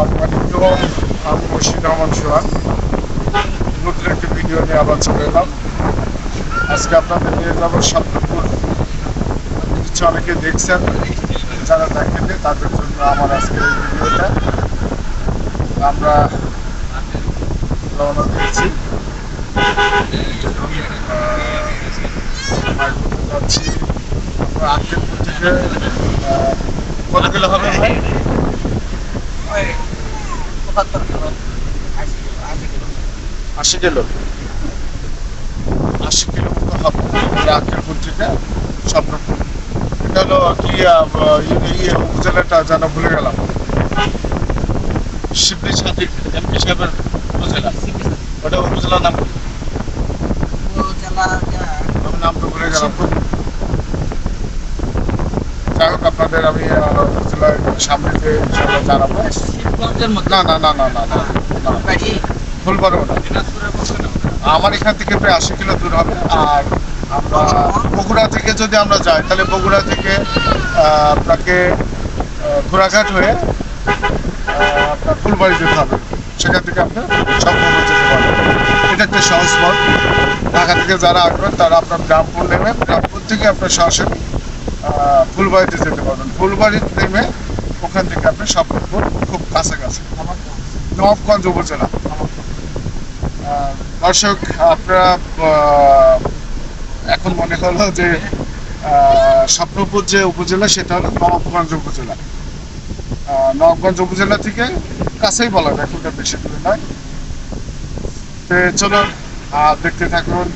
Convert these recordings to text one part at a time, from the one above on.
আসসালামাইকুম, আমি মুর্শিদ রহমান সোহান। নতুন একটি ভিডিও নিয়ে আবার চলে এলাম। আজকে আপনাদের নিয়ে যাবো সাতপুর। কিছু অনেকে দেখছেন, যারা দেখেননি তাদের জন্য আমার আজকের এই ভিডিওটা। আমরা রওনা দিয়েছি, যাচ্ছি আমরা আক্কেলপুর থেকে। কত কিলো হবে ভাই? 80 কিলো, 80 কিলো মতো হবে আক্কেলপুর থেকে সাতপুর। এটা হলো কি উপজেলাটা জানা ভুলে গেলাম। শিবলি সাদিক এমপি সাহেবের উপজেলা, ওটা উপজেলার নাম কি? আমি নাম তো ভুলে গেলাম। যাই হোক, আপনাদের আমি উপজেলার সামনে যে ইনশাআল্লাহ জানাবো। না, ফুলবাড়ি না, আমার এখান থেকে প্রায় 80 কিলো দূর হবে। আর আমরা বগুড়া থেকে যদি আমরা যাই, তাহলে বগুড়া থেকে আপনাকে ঘোড়াঘাট হয়ে আপনার ফুলবাড়ি যেতে হবে। সেখান থেকে আপনার সম্পূর্ণ যেতে পারবেন। এটা একটা সহজ পথ। ঢাকা থেকে যারা আসবেন তারা আপনার গ্রামপুর নেমে, গ্রামপুর থেকে আপনার সরাসরি ফুলবাড়িতে যেতে পারবেন। ফুলবাড়িতে নেমে ওখান থেকে আপনি সাতপুর খুব কাছাকাছি, নবাবগঞ্জ উপজেলা। দর্শক, আপনারা এখন মনে হলো যে সাতপুর যে উপজেলা সেটা হলো নবাবগঞ্জ উপজেলা। নবাবগঞ্জ উপজেলা থেকে কাছেই বলা যায়, খুব বেশি দূরে নয়। চলুন দেখতে থাকুন।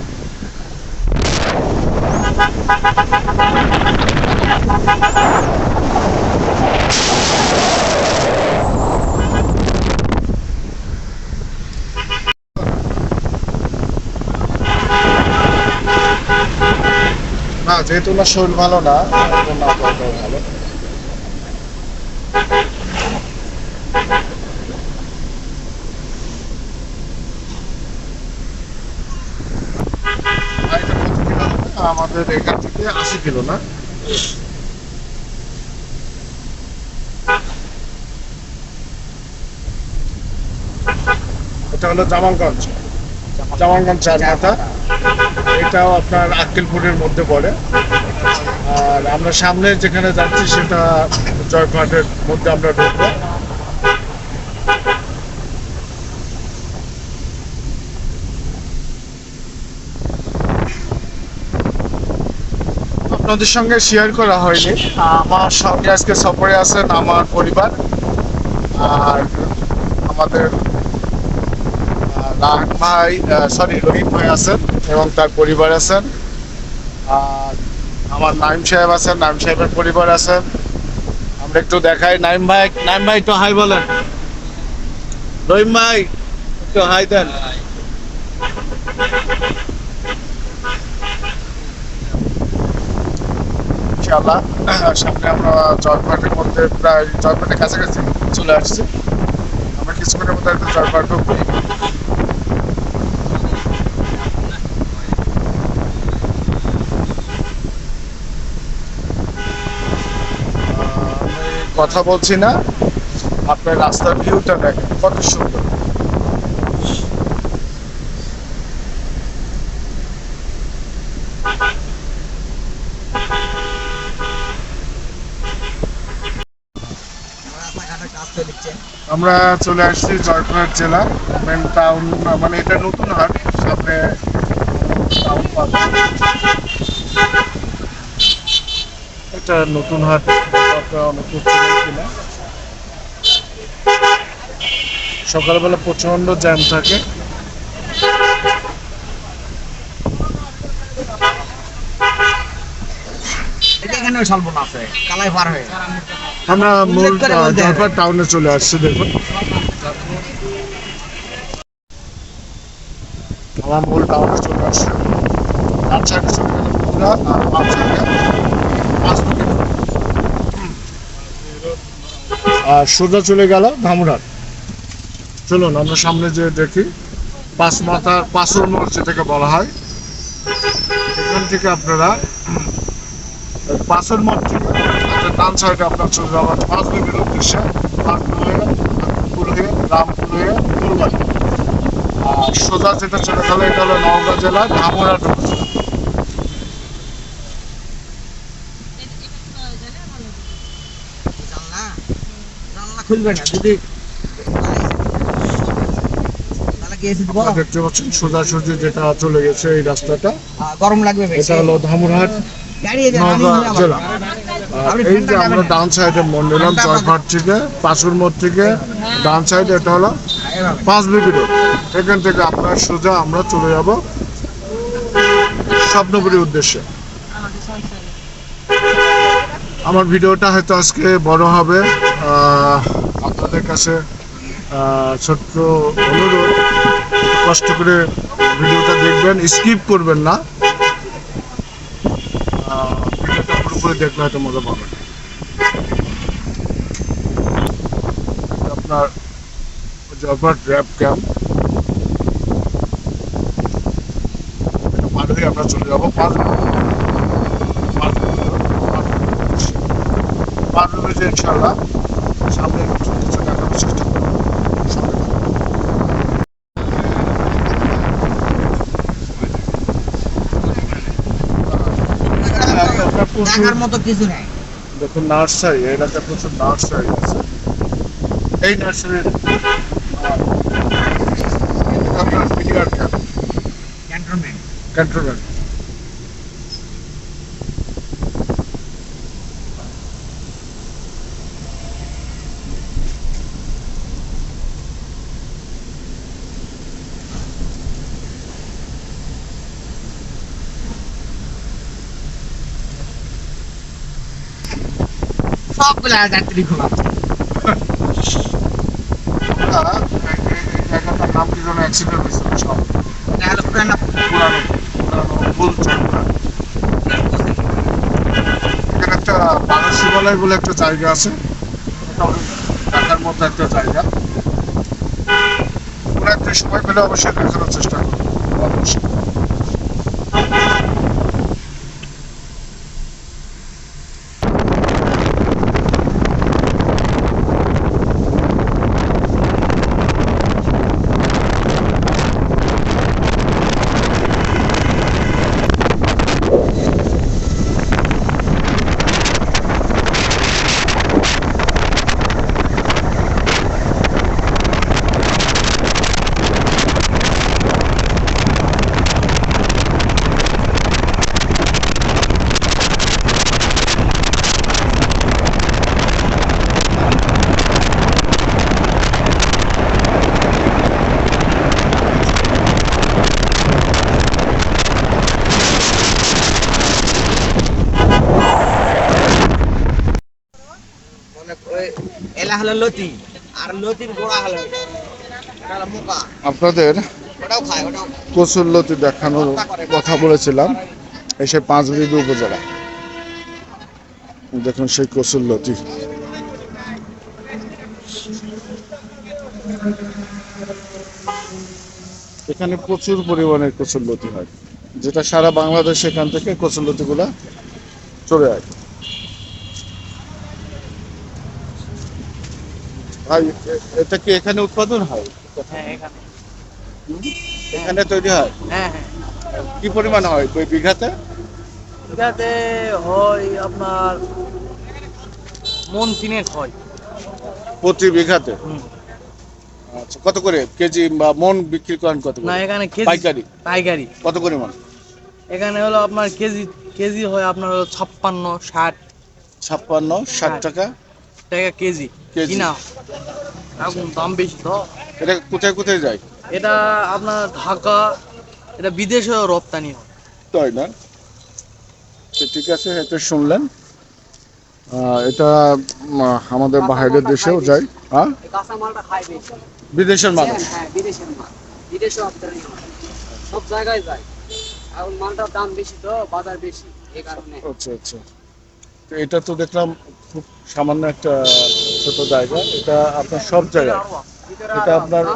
না, যেহেতু না শরীর ভালো না, না ভালো। আমাদের এখান থেকে 80 কিলো না? এটা হলো জামালগঞ্জ চারমাথা। এটাও আপনার আক্কেলপুরের মধ্যে পড়ে। আর আমরা সামনে যেখানে যাচ্ছি সেটা জয়ঘাটের মধ্যে আমরা ঢুকবো। আপনাদের সঙ্গে শেয়ার করা হয়নি, আমার সঙ্গে আজকে সফরে আছেন আমার পরিবার। আর আমাদের রহিম ভাই আছেন এবং তার পরিবার আছেন। আর আমার নাইম সাহেব আছেন, নাইম সাহেবের পরিবার আছেন। আমরা একটু দেখাই। নাইম ভাই একটু হাই বলেন। রহিম ভাই একটু হাই দেন। ইনশাআল্লাহ সামনে আমরা জয়ঘাটের মধ্যে, প্রায় জয়ঘাটের কাছাকাছি চলে আসছি। আমরা কিছুক্ষণের মধ্যে একটা জয়ঘাট ঢুকবো। কথা বলছি না, আপনার রাস্তার ভিউটা দেখেন কত সুন্দর। আমরা চলে আসছি জয়পুরহাট জেলা মেন টাউন, মানে এটা নতুন হাট। সামনে টাউন পাবে, এটা নতুন হাট। অনেক কিনা সকালবেলা প্রচন্ড জ্যাম থাকে। আমরা মূল জয়পুরহাট টাউনে চলে আসছি। দেখুন, আমরা মূল টাউনে চলে আসছি। ডান সাইডে চলে গেল বগুড়া, আর বাম সাইডে আর সোজা চলে গেল ধামরাট। চলুন আমরা সামনে যে দেখি পাঁচর মোড় যেটাকে বলা হয়। এখান থেকে আপনারা পাঁচর মোড় থেকে ডান সাইডে আপনার চলে যাবেন 5 মিনিটের উদ্দেশ্যে। 5 মিনিট রামপুর হয়ে ফুলবাড়ি। আর সোজা যেটা চলে গেল এটা হলো নওগাঁ জেলা ধামরাট উপজেলা। খুলবে না যদি দেখতে পাচ্ছেন সোজাসুজি যেটা চলে গেছে এই রাস্তাটা, গরম লাগবে বেশি। এটা হলো ধামরাট নওগাঁ জেলা। আর এই যে আমরা ডান সাইডে মোড় নিলাম জয়ঘাট থেকে, পাঁচুর মোড় থেকে ডান সাইডে, এটা হলো 5 বিবি রোড। এখান থেকে আপনার সোজা আমরা চলে যাব স্বপ্নপুরীর উদ্দেশ্যে। আমার ভিডিওটা হয়তো আজকে বড় হবে, আপনাদের কাছে ছোট্ট অনুরোধ, কষ্ট করে ভিডিওটা দেখবেন, স্কিপ করবেন না। ভিডিওটা পুরোপুরি দেখলে হয়তো মজা পাবেন। আপনার জয়পুরহাট র্যাব ক্যাম্প পার হয়ে আমরা চলে যাবো পাঁচ যে ইনশাল্লাহ সামনে কিছু দেখানোর চেষ্টা করবো। দেখার মতো কিছু নাই। দেখুন নার্সারি, এই এলাকায় প্রচুর নার্সারি আছে। এই নার্সারির আপনার মিলিয়ার ক্যান্টনমেন্ট ক্যান্টনমেন্ট। সবগুলা যাত্রী খোলা। জায়গাটার নাম কি যেন অ্যাক্সিডেন্ট হয়েছিল সব পুরানো ভুল চক্রা। এখানে একটা বারোশিবালয় বলে একটা জায়গা আছে, দেখার মতো একটা জায়গা। কোনো একটা সময় পেলে অবশ্যই দেখানোর চেষ্টা করবো অবশ্যই। এলা হলো লতি, আর লতির গোড়া হলো এটা হলো মুকা। আপনাদের ওটাও খায়, ওটাও কচুরলতি দেখানোর কথা বলেছিলাম এসে 5 বিবি উপজেলা। দেখুন সেই কচুরলতি। এখানে প্রচুর পরিমাণে কচুরলতি হয়, যেটা সারা বাংলাদেশ এখান থেকে কচুরলতি গুলা চলে আসে। ভাই এটা কি এখানে উৎপাদন হয়? হ্যাঁ এখানে এখানে তৈরি হয়? হ্যাঁ হ্যাঁ কি পরিমাণ হয় ওই বিঘাতে? বিঘাতে হয় আপনার মন 3 হয় প্রতি বিঘাতে? আচ্ছা, কত করে কেজি বা মন বিক্রি করেন কত করে? না এখানে কেজি পাইকারি? পাইকারি কত করে মন? এখানে হলো আপনার কেজি কেজি হয় আপনার হলো 56 60 56-60 টাকা টাকা কেজি কেজি। কিনা এখন দাম বেশি তো। এটা কোথায় কোথায় যায়? এটা আপনার ঢাকা, এটা বিদেশেও রপ্তানি হয়। তাই না? তো ঠিক আছে, এটা শুনলেন। এটা আমাদের বাইরের দেশেও যায়। হ্যাঁ, এই কাঁচামালটা খায় বেশি। বিদেশের মানুষ। হ্যাঁ বিদেশের মাল, বিদেশে রপ্তানি হয়, সব জায়গায় যায়। এখন মালটার দাম বেশি তো, বাজার বেশি, এই কারণে। আচ্ছা আচ্ছা। তো এটা তো দেখলাম খুব সামান্য একটা ছোট জায়গা, এটা আপনার সব জায়গায়। এটা আপনারা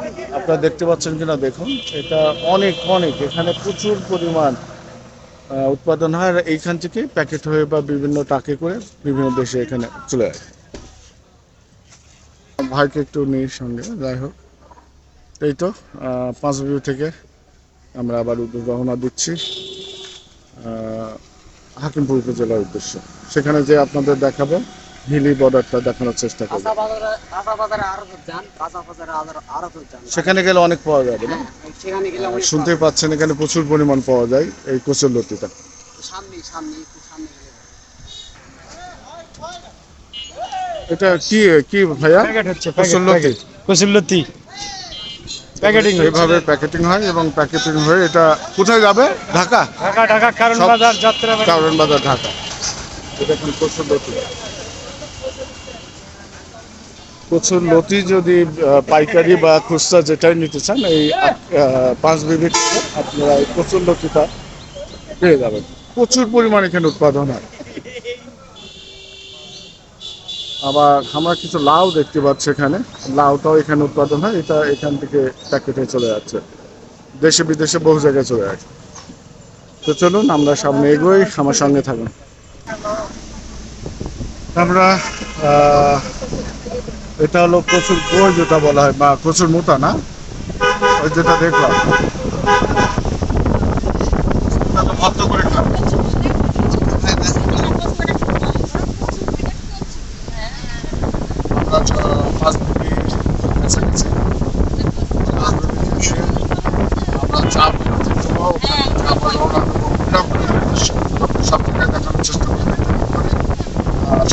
দেখতে পাচ্ছেন কিনা দেখুন, এটা অনেক অনেক এখানে প্রচুর পরিমাণ উৎপাদন হয়, আর এইখান থেকে প্যাকেট হয়ে বা বিভিন্ন ট্রাকে করে বিভিন্ন দেশে এখানে চলে আসে। ভাইকে একটু নিই সঙ্গে, যাই হোক। এই তো পাঁচবিবি থেকে আমরা আবার রওনা দিচ্ছি হাকিমপুর উপজেলার উদ্দেশ্যে। সেখানে যে আপনাদের দেখাবো, হিলি বর্ডারটা দেখানোর চেষ্টা করবো। সেখানে গেলে অনেক পাওয়া যাবে না? সেখানে গেলে অনেক শুনতেই পাচ্ছেন এখানে প্রচুর পরিমাণ পাওয়া যায় এই কচুর লতিটা। সামনে সামনে একটু সামনে গেলে এটা কি কি ভাইয়া? কচুর লতি। কচুর লতি প্যাকেটিং এইভাবে প্যাকেটিং হয় এবং প্যাকেটিং হয়ে এটা কোথায় যাবে? ঢাকা। ঢাকা ঢাকা কারণ সব- বাজার যাত্রা কারণ বাজার, ঢাকা। এটা এখন কচুর লতি। কচুর লতি যদি পাইকারি বা খুচরা যেটাই নিতে চান, এই পাঁচবিবি থেকে আপনারা এই কচুর লতিটা পেয়ে যাবেন। প্রচুর পরিমাণ এখানে উৎপাদন হয়। আবার আমরা কিছু লাউ দেখতে পাচ্ছি এখানে, লাউটাও এখানে উৎপাদন হয়। এটা এখান থেকে প্যাকেটে চলে যাচ্ছে, দেশে বিদেশে বহু জায়গায় চলে যাচ্ছে। তো চলুন আমরা সামনে এগোই, আমার সঙ্গে থাকুন। আমরা এটা হলো কচুর বই যেটা বলা হয়, বা কচুর মোতা না, ওই যেটা দেখলাম ভদ্র করে খান। পাঁচবিবি কাছাকাছি আমরা চা বানাতে যাবো, ওখানে চা বানানোর সব জায়গায় দেখানোর চেষ্টা করি।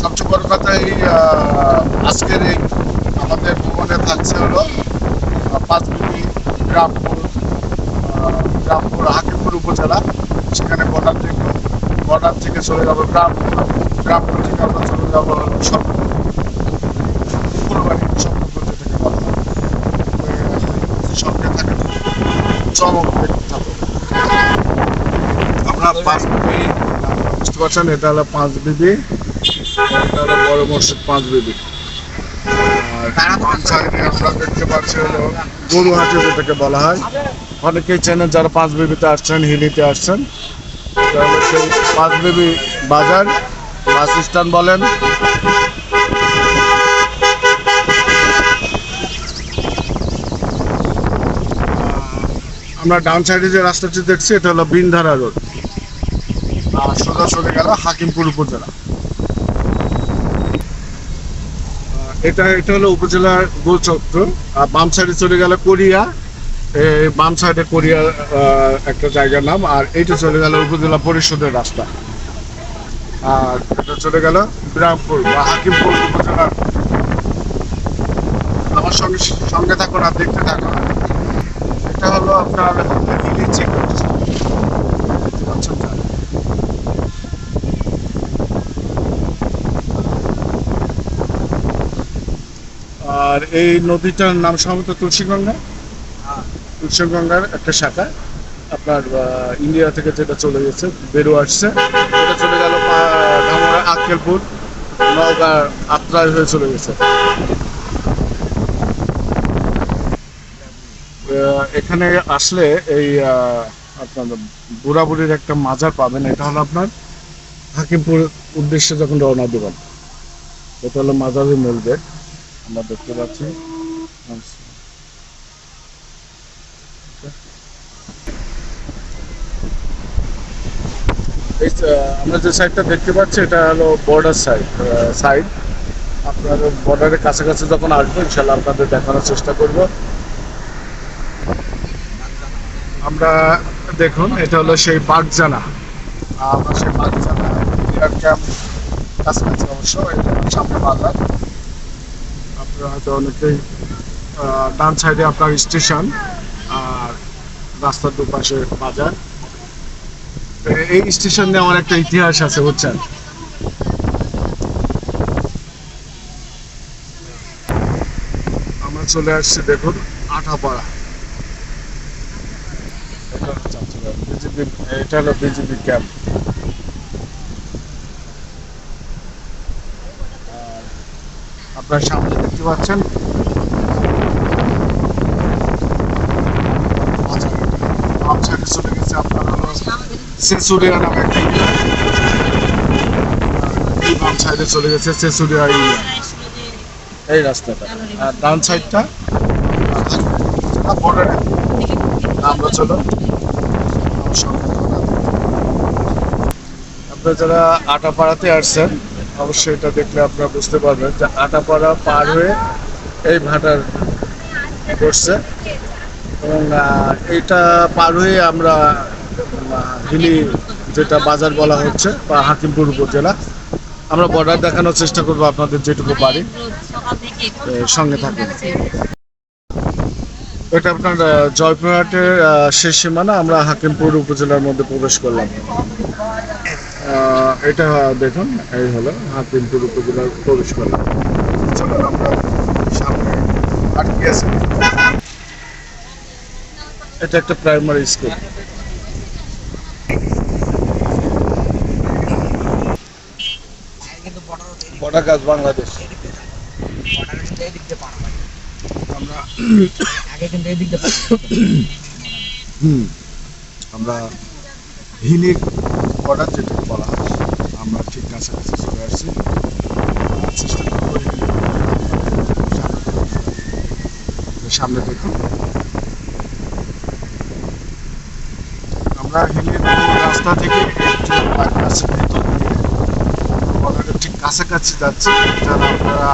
সবচেয়ে বড় কথা, এই আজকের এই আমাদের ভ্রমণে থাকছে হলো পাঁচবিবি গ্রামপুর হাকিমপুর উপজেলা। সেখানে বর্ডার থেকে চলে যাবো গ্রামপুর থেকে আমরা চলে যাবো ফুলবাড়ি স্বপ্নপুর থেকে বলা হয়। সঙ্গে থাকে চমক দেখতে থাকবো। আমরা পাঁচবিবি, বুঝতে পারছেন, এটা হলো পাঁচবিবি, এটা হলো বড় মসজিদ পাঁচবিবি। আর বাম সাইডে আমরা দেখতে পাচ্ছি হলো গরুহাটি যেটাকে বলা হয়। অনেকেই চেনেন যারা পাঁচবিবিতে আসছেন, হিলিতে আসছেন। এটা হলো সেই পাঁচবিবি বাজার, বাস স্ট্যান্ড বলেন। আমরা ডাউন সাইডে যে রাস্তাটি দেখছি এটা হলো বিনধারা রোড, আর সোজা চলে গেল হাকিমপুর উপজেলা। এটা হলো উপজেলার গোলচক্র। আর বাম সাইডে চলে গেল কোরিয়া, বাম সাইডে কোরিয়া একটা জায়গার নাম। আর এইটা চলে গেল উপজেলা পরিষদের রাস্তা। আর এটা চলে গেল বিরামপুর বা হাকিমপুর উপজেলার। আমার সঙ্গে থাকুন আর দেখতে থাকুন। এটা হলো আপনার হিলি চেকপোস্ট, দেখতে পাচ্ছেন যা। আর এই নদীটার নাম সম্ভবত তুলসীগঙ্গা। তুলসীগঙ্গার একটা শাখা আপনার ইন্ডিয়া থেকে যেটা চলে গেছে, বেরো আসছে, এটা চলে গেল ধামরা আক্কেলপুর, নওগাঁ আত্রাই হয়ে চলে গেছে। এখানে আসলে এই আপনার বুড়াবুড়ির একটা মাজার পাবেন। এটা হলো আপনার হাকিমপুর উদ্দেশ্যে যখন রওনা দেবেন, এটা হলো মাজারের মূল গেট আমরা দেখতে পাচ্ছি। আমরা যে সাইডটা দেখতে পাচ্ছি এটা হলো বর্ডার সাইড। আপনার বর্ডারের কাছাকাছি যখন আসবো ইনশাল্লাহ আপনাদের দেখানোর চেষ্টা করব। আমরা দেখুন, এটা হলো সেই বাগজানা। আমরা সেই বাগজানা ক্যাম্প কাছাকাছি, অবশ্য এটা সামনে বাজার। আপনারা হয়তো অনেকেই ডান সাইডে আপনার স্টেশন আর রাস্তার দুপাশে বাজার। এই স্টেশন নিয়ে আমার একটা ইতিহাস আছে, বুঝছেন। আমরা চলে আসছি দেখুন আঠাপাড়া। এটা হলো বিজেপি ক্যাম্প। আপনার সামনে দেখতে পাচ্ছেন চলে গেছে আপনার হলো সেসুরিয়া নামে একটা ইউনিয়ন। বাম সাইডে চলে গেছে সেসুরিয়া ইউনিয়ন। এই রাস্তাটা, আর ডান সাইডটা বর্ডারে। আমরা চলো আমার সঙ্গে তোমরা। আপনারা যারা আটাপাড়াতে আসছেন অবশ্যই এটা দেখলে আপনারা বুঝতে পারবেন যে আটাপাড়া পার হয়ে এই ভাটার পড়ছে, এবং এটা পার হয়ে আমরা হিলি যেটা বাজার বলা হচ্ছে বা হাকিমপুর উপজেলা, আমরা বর্ডার দেখানোর চেষ্টা করবো আপনাদের যেটুকু পারি। সঙ্গে থাকুন। এটা আপনার জয়পুরহাটের শেষ সীমানা, আমরা হাকিমপুর উপজেলার মধ্যে প্রবেশ করলাম। এটা দেখুন, এই হলো হাকিমপুর উপজেলার প্রবেশ করলাম। চলুন আমরা সামনে আর কি আছে। এটা একটা প্রাইমারি স্কুল। বর্ডার গাছ বাংলাদেশ। আমরা আমরা হিলির বর্ডার যেটাকে বলা হয়, আমরা ঠিক কাছাকাছি চলে আসছি। চেষ্টা করবো হিলির সামনে দেখুন। আমরা হিলির রাস্তা থেকে বর্ডারের ঠিক কাছাকাছি যাচ্ছি, যারা আপনারা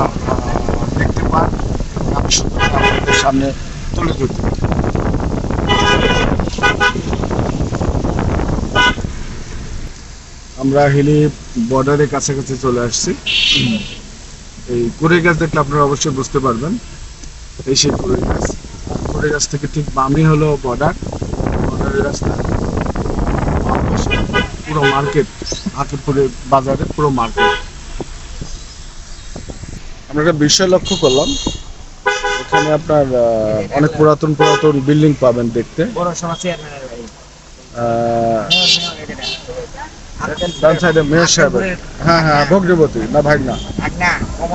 দেখতে পান আমি সুন্দর আপনাদের সামনে তুলে ধরতে পারি। আমরা হিলি বর্ডারের কাছাকাছি চলে আসছি। এই কুড়ে গাছ দেখলে আপনারা অবশ্যই বুঝতে পারবেন, এই সেই কুড়ে গাছ। কুড়ে গাছ থেকে ঠিক বামই হলো বর্ডার, বর্ডারের রাস্তা। পুরো মার্কেট, হাকিমপুরের বাজারে পুরো মার্কেট। আমরা একটা বিষয় লক্ষ্য করলাম, এখানে আপনার অনেক পুরাতন পুরাতন বিল্ডিং পাবেন দেখতে। ডান সাইডে মেয়র সাহেবের, হ্যাঁ হ্যাঁ ভগ্রবতী না ভাগনা,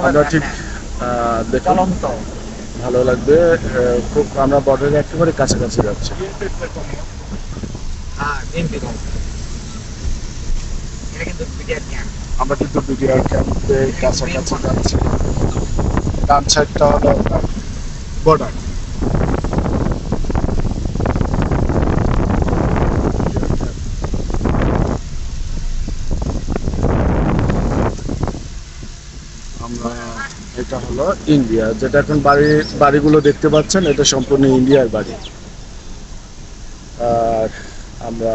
আমরা ঠিক দেখুন ভালো লাগবে খুব। আমরা বর্ডারের একেবারে কাছাকাছি যাচ্ছি। আমরা কিন্তু বিডিআর ক্যাম্পের কাছাকাছি যাচ্ছি। ডান সাইডটা হলো বর্ডার। আমরা এটা হলো ইন্ডিয়া, যেটা এখন বাড়িগুলো দেখতে পাচ্ছেন এটা সম্পূর্ণ ইন্ডিয়ার বাড়ি। আর আমরা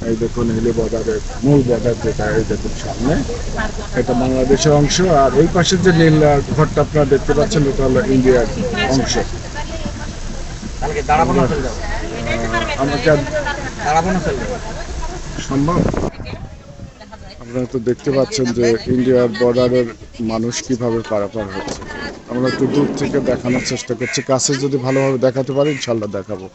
এই দেখুন হিলি বর্ডারের মূল বর্ডার যেটা, এই দেখুন সামনে এটা বাংলাদেশের অংশ, আর এই পাশে যে নীল ঘরটা আপনারা দেখতে পাচ্ছেন এটা হলো ইন্ডিয়ার অংশ। আমাকে সম্ভব। আপনারা তো দেখতে পাচ্ছেন যে ইন্ডিয়ার বর্ডারের মানুষ কিভাবে পারাপার হচ্ছে। আমরা একটু দূর থেকে দেখানোর চেষ্টা করছি, কাছে যদি ভালোভাবে দেখাতে পারি ইনশাল্লাহ দেখাবো।